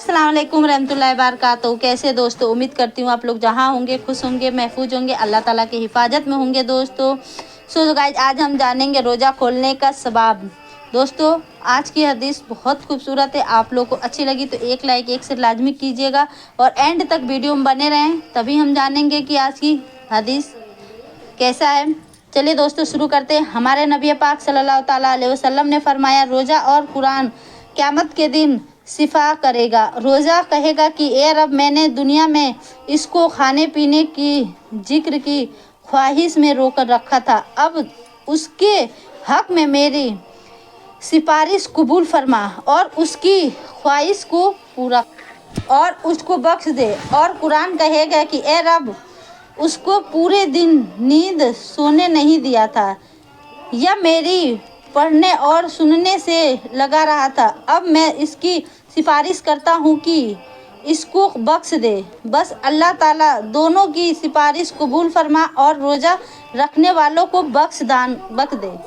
अस्सलाम वालेकुम रहमतुल्लाहि वबरकातुहू। कैसे दोस्तों, उम्मीद करती हूँ आप लोग जहाँ होंगे खुश होंगे, महफूज होंगे, अल्लाह ताला की हिफाजत में होंगे। दोस्तों सो गाइज, आज हम जानेंगे रोज़ा खोलने का सवाब। दोस्तों आज की हदीस बहुत खूबसूरत है, आप लोग को अच्छी लगी तो एक लाइक एक से लाजमी कीजिएगा और एंड तक वीडियो में बने रहें, तभी हम जानेंगे कि आज की हदीस कैसा है। चलिए दोस्तों शुरू करते हैं। हमारे नबी पाक सल्लल्लाहु ताला अलैहि वसल्लम ने फरमाया, रोज़ा और कुरान क़यामत के दिन सिफा करेगा। रोज़ा कहेगा कि ए रब, मैंने दुनिया में इसको खाने पीने की जिक्र की ख्वाहिश में रोक रखा था, अब उसके हक़ में मेरी सिफारिश कबूल फरमा और उसकी ख्वाहिश को पूरा और उसको बख्श दे। और कुरान कहेगा कि ए रब, उसको पूरे दिन नींद सोने नहीं दिया था, यह मेरी पढ़ने और सुनने से लगा रहा था, अब मैं इसकी सिफारिश करता हूँ कि इसको बख्श दे। बस अल्लाह ताला दोनों की सिफारिश कबूल फरमा और रोज़ा रखने वालों को बख्श दे।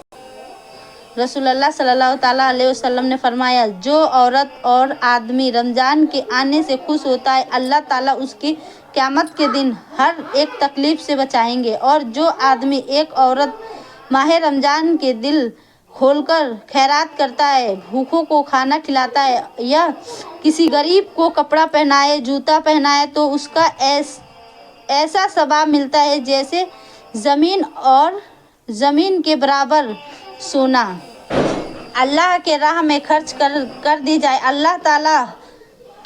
रसूलुल्लाह सल्लल्लाहु ताला अलैहि वसल्लम ने फरमाया, जो औरत और आदमी रमज़ान के आने से खुश होता है, अल्लाह ताला उसकी क़यामत के दिन हर एक तकलीफ़ से बचाएंगे। और जो आदमी एक औरत माह रमज़ान के दिल खोलकर खैरात करता है, भूखों को खाना खिलाता है या किसी गरीब को कपड़ा पहनाए, जूता पहनाए, तो उसका ऐसा सवाब मिलता है जैसे ज़मीन के बराबर सोना अल्लाह के राह में खर्च कर दी जाए। अल्लाह ताला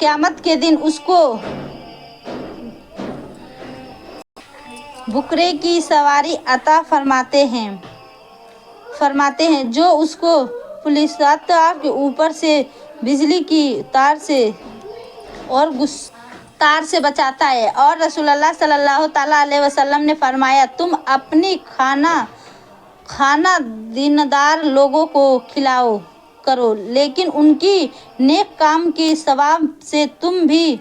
क़यामत के दिन उसको बुकरे की सवारी अता फरमाते हैं जो उसको पुलिस के ऊपर से बिजली की तार से बचाता है। और रसूलुल्लाह सल्लल्लाहु ताला अलैहि वसल्लम ने फरमाया, तुम अपनी खाना दीनदार लोगों को खिलाओ करो, लेकिन उनकी नेक काम की सवाब से तुम भी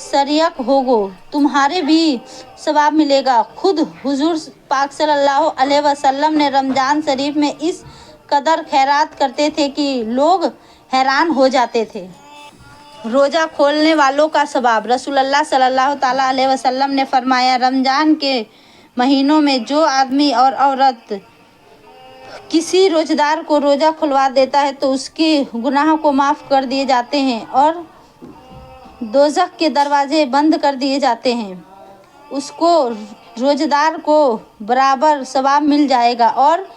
शरीक होगो, तुम्हारे भी सवाब मिलेगा। खुद हुजूर पाक सल्लल्लाहु अलैहि वसल्लम ने रमज़ान शरीफ में इस कदर खैरात करते थे कि लोग हैरान हो जाते थे। रोज़ा खोलने वालों का सवाब। रसूलुल्लाह सल्लल्लाहु ताला अलैहि वसल्लम ने फरमाया, रमज़ान के महीनों में जो आदमी और औरत किसी रोज़ेदार को रोज़ा खुलवा देता है तो उसके गुनाहों को माफ़ कर दिए जाते हैं और दोज़ख के दरवाजे बंद कर दिए जाते हैं। उसको रोज़ेदार को बराबर सवाब मिल जाएगा और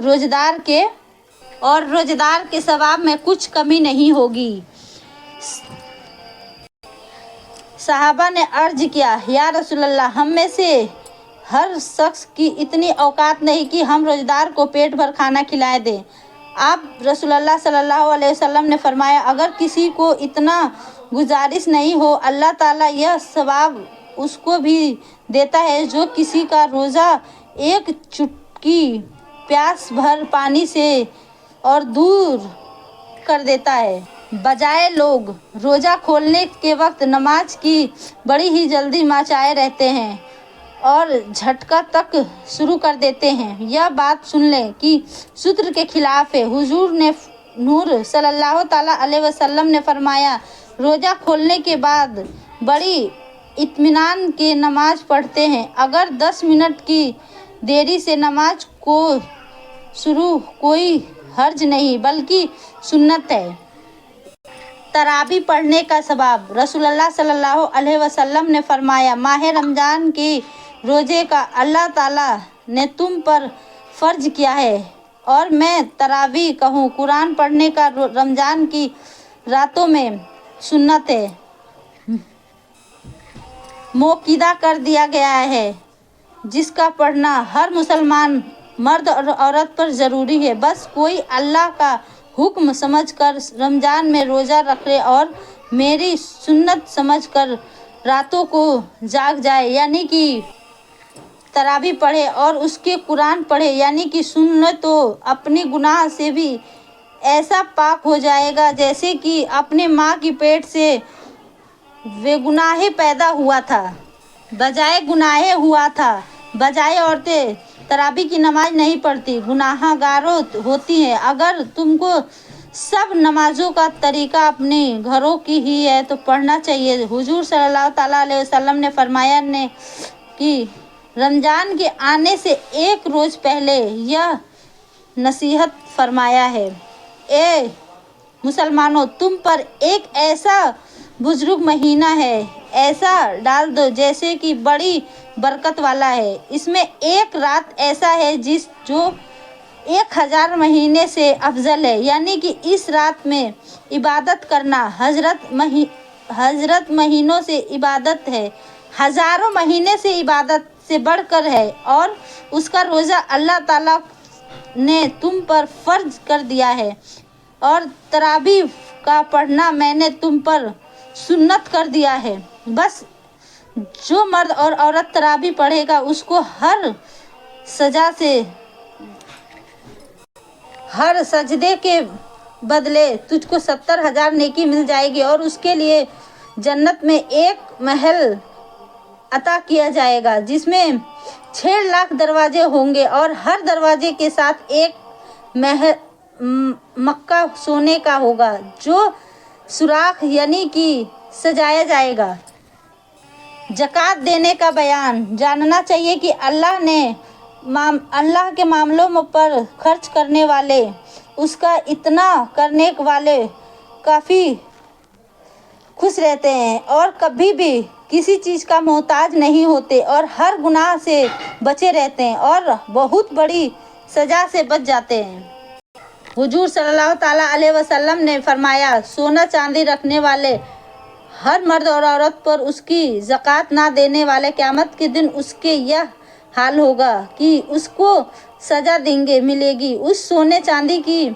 रोज़ेदार के सवाब में कुछ कमी नहीं होगी। सहाबा ने अर्ज किया, या रसूलल्लाह, हम में से हर शख्स की इतनी औकात नहीं कि हम रोज़ेदार को पेट भर खाना खिलाए दें। आप रसूलुल्लाह सल्लल्लाहु अलैहि वसल्लम ने फरमाया, अगर किसी को इतना गुजारिश नहीं हो, अल्लाह ताला यह सवाब उसको भी देता है जो किसी का रोज़ा एक चुटकी प्यास भर पानी से और दूर कर देता है। बजाय लोग रोज़ा खोलने के वक्त नमाज की बड़ी ही जल्दी मचाए रहते हैं और झटका तक शुरू कर देते हैं। यह बात सुन लें कि सूत्र के खिलाफ है। हुजूर ने नूर सल्लल्लाहु ताला अलैहि वसल्लम ने फरमाया, रोज़ा खोलने के बाद बड़ी इत्मीनान के नमाज पढ़ते हैं, अगर 10 मिनट की देरी से नमाज को शुरू कोई हर्ज नहीं बल्कि सुन्नत है। तरावी पढ़ने का सवाब। रसूलुल्लाह सल्लल्लाहु अलैहि वसल्लम ने फरमाया, माह रमज़ान के रोज़े का अल्लाह ताला ने तुम पर फ़र्ज किया है और मैं तरावी कहूँ। कुरान पढ़ने का रमज़ान की रातों में सुन्नत है, मौक़िदा कर दिया गया है, जिसका पढ़ना हर मुसलमान मर्द और औरत पर ज़रूरी है। बस कोई अल्लाह का हुक्म समझकर रमज़ान में रोज़ा रखे और मेरी सुन्नत समझकर रातों को जाग जाए, यानी कि तरावी पढ़े और उसके कुरान पढ़े, यानी कि सुन ले, तो अपने गुनाह से भी ऐसा पाक हो जाएगा जैसे कि अपने माँ की पेट से बेगुनाहे पैदा हुआ था, बजाय गुनाहे हुआ था। बजाय औरतें तरावी की नमाज नहीं पढ़ती, गुनाहगारों होती हैं। अगर तुमको सब नमाजों का तरीका अपने घरों की ही है तो पढ़ना चाहिए। हुजूर सल्लल्लाहु ताला अलैहि वसल्लम ने फरमाया ने कि रमज़ान के आने से एक रोज़ पहले यह नसीहत फरमाया है, ए मुसलमानों, तुम पर एक ऐसा बुजुर्ग महीना है, ऐसा डाल दो जैसे कि बड़ी बरकत वाला है। इसमें एक रात ऐसा है जो 1000 महीने से अफजल है, यानी कि इस रात में इबादत करना हजरत महीनों से इबादत है, हज़ारों महीने से इबादत से बढ़कर है, और उसका रोज़ा अल्लाह ताला ने तुम पर फ़र्ज कर दिया है, और तरावीह का पढ़ना मैंने तुम पर सुन्नत कर दिया है। बस जो मर्द और औरत तरावीह पढ़ेगा उसको हर सजदे के बदले तुझको 70,000 नेकी मिल जाएगी, और उसके लिए जन्नत में एक महल अता किया जाएगा जिसमें 6 लाख दरवाजे होंगे, और हर दरवाजे के साथ एक महल मक्का सोने का होगा जो सुराख यानी कि सजाया जाएगा। ज़कात देने का बयान। जानना चाहिए कि अल्लाह के मामलों पर खर्च करने वाले, उसका इतना करने वाले काफ़ी खुश रहते हैं और कभी भी किसी चीज़ का मोहताज नहीं होते, और हर गुनाह से बचे रहते हैं और बहुत बड़ी सज़ा से बच जाते हैं। हुजूर सल्लल्लाहु ताला अलैहि वसल्लम ने फरमाया, सोना चांदी रखने वाले हर मर्द और औरत पर उसकी ज़कात ना देने वाले क़यामत के दिन उसके यह हाल होगा कि उसको सज़ा देंगे मिलेगी। उस सोने चांदी की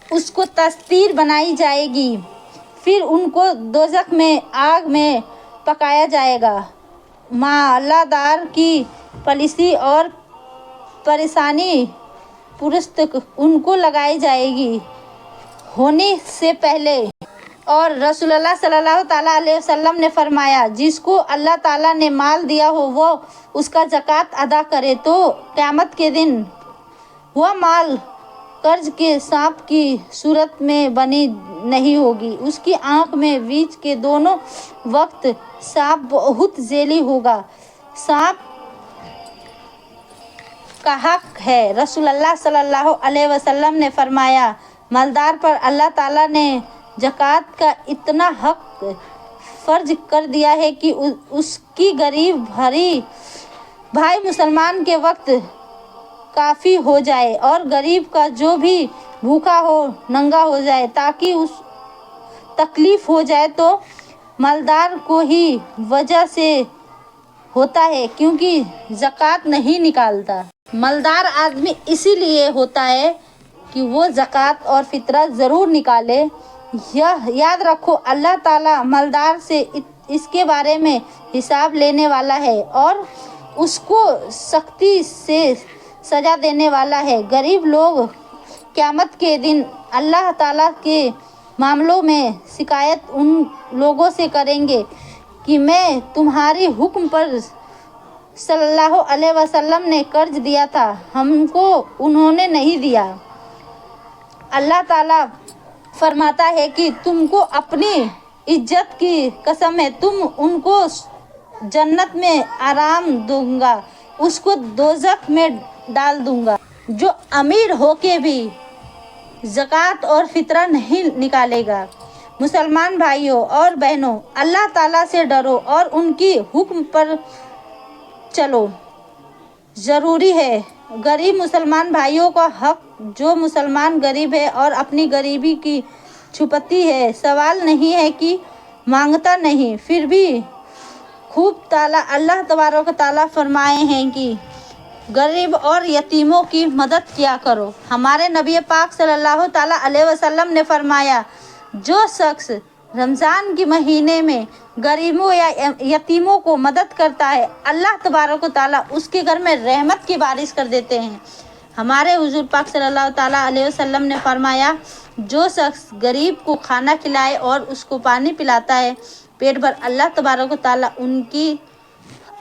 उसको तस्तीर बनाई जाएगी, फिर उनको दोज़ख में आग में पकाया जाएगा। मालादार की पलिसी और परेशानी पुरस्तक उनको लगाई जाएगी होने से पहले। और रसूलुल्लाह सल्लल्लाहु ताला अलैहि वसल्लम ने फरमाया, जिसको अल्लाह ताला ने माल दिया हो वो उसका ज़कात अदा करे तो क़यामत के दिन वह माल कर्ज के सांप की सूरत में बनी नहीं होगी। उसकी आँख में बीच के दोनों वक्त सांप बहुत ज़ैली होगा। सांप का हक है। रसूलुल्लाह सल्लल्लाहु अलैहि वसल्लम ने फरमाया, मालदार पर अल्लाह ताला ने ज़कात का इतना हक फ़र्ज कर दिया है कि उसकी गरीब भाई मुसलमान के वक्त काफ़ी हो जाए, और गरीब का जो भी भूखा हो नंगा हो जाए, ताकि उस तकलीफ़ हो जाए तो मालदार को ही वजह से होता है क्योंकि ज़कात नहीं निकालता। मालदार आदमी इसीलिए होता है कि वो ज़कात और फ़ितरा ज़रूर निकाले। यह याद रखो, अल्लाह ताला मालदार से इसके बारे में हिसाब लेने वाला है और उसको सख्ती से सज़ा देने वाला है। गरीब लोग क़यामत के दिन अल्लाह ताला के मामलों में शिकायत उन लोगों से करेंगे कि मैं तुम्हारी हुक्म पर सल्लल्लाहु अलैहि वसल्लम ने कर्ज दिया था, हमको उन्होंने नहीं दिया। अल्लाह ताला फरमाता है कि तुमको अपनी इज्जत की कसम है, तुम उनको जन्नत में आराम दूंगा, उसको दोज़ख में डाल दूंगा। जो अमीर होके भी ज़कात और फ़ितरा नहीं निकालेगा। मुसलमान भाइयों और बहनों, अल्लाह ताला से डरो और उनकी हुक्म पर चलो। ज़रूरी है गरीब मुसलमान भाइयों का हक, जो मुसलमान गरीब है और अपनी गरीबी की छुपती है, सवाल नहीं है कि मांगता नहीं, फिर भी खूब ताला अल्लाह तबारक ताला फरमाए हैं कि गरीब और यतीमों की मदद किया करो। हमारे नबी पाक सल्लल्लाहु ताला अलैहि वसल्लम ने फरमाया, जो शख्स रमज़ान के महीने में गरीबों या यतीमों को मदद करता है, अल्लाह तबारक ताला उसके घर में रहमत की बारिश कर देते हैं। हमारे हुजूर पाक सल्लल्लाहु ताला अलैहि वसल्लम ने फरमाया, जो शख्स गरीब को खाना खिलाए और उसको पानी पिलाता है पेट भर, अल्लाह तबारक ताला उनकी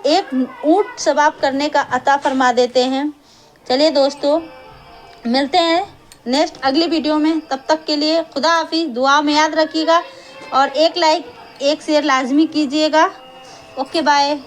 एक ऊँट सवाब करने का अता फरमा देते हैं। चलिए दोस्तों, मिलते हैं नेक्स्ट अगली वीडियो में। तब तक के लिए खुदा हाफिज़, दुआ में याद रखिएगा और एक लाइक एक शेयर लाजमी कीजिएगा। Okay bye.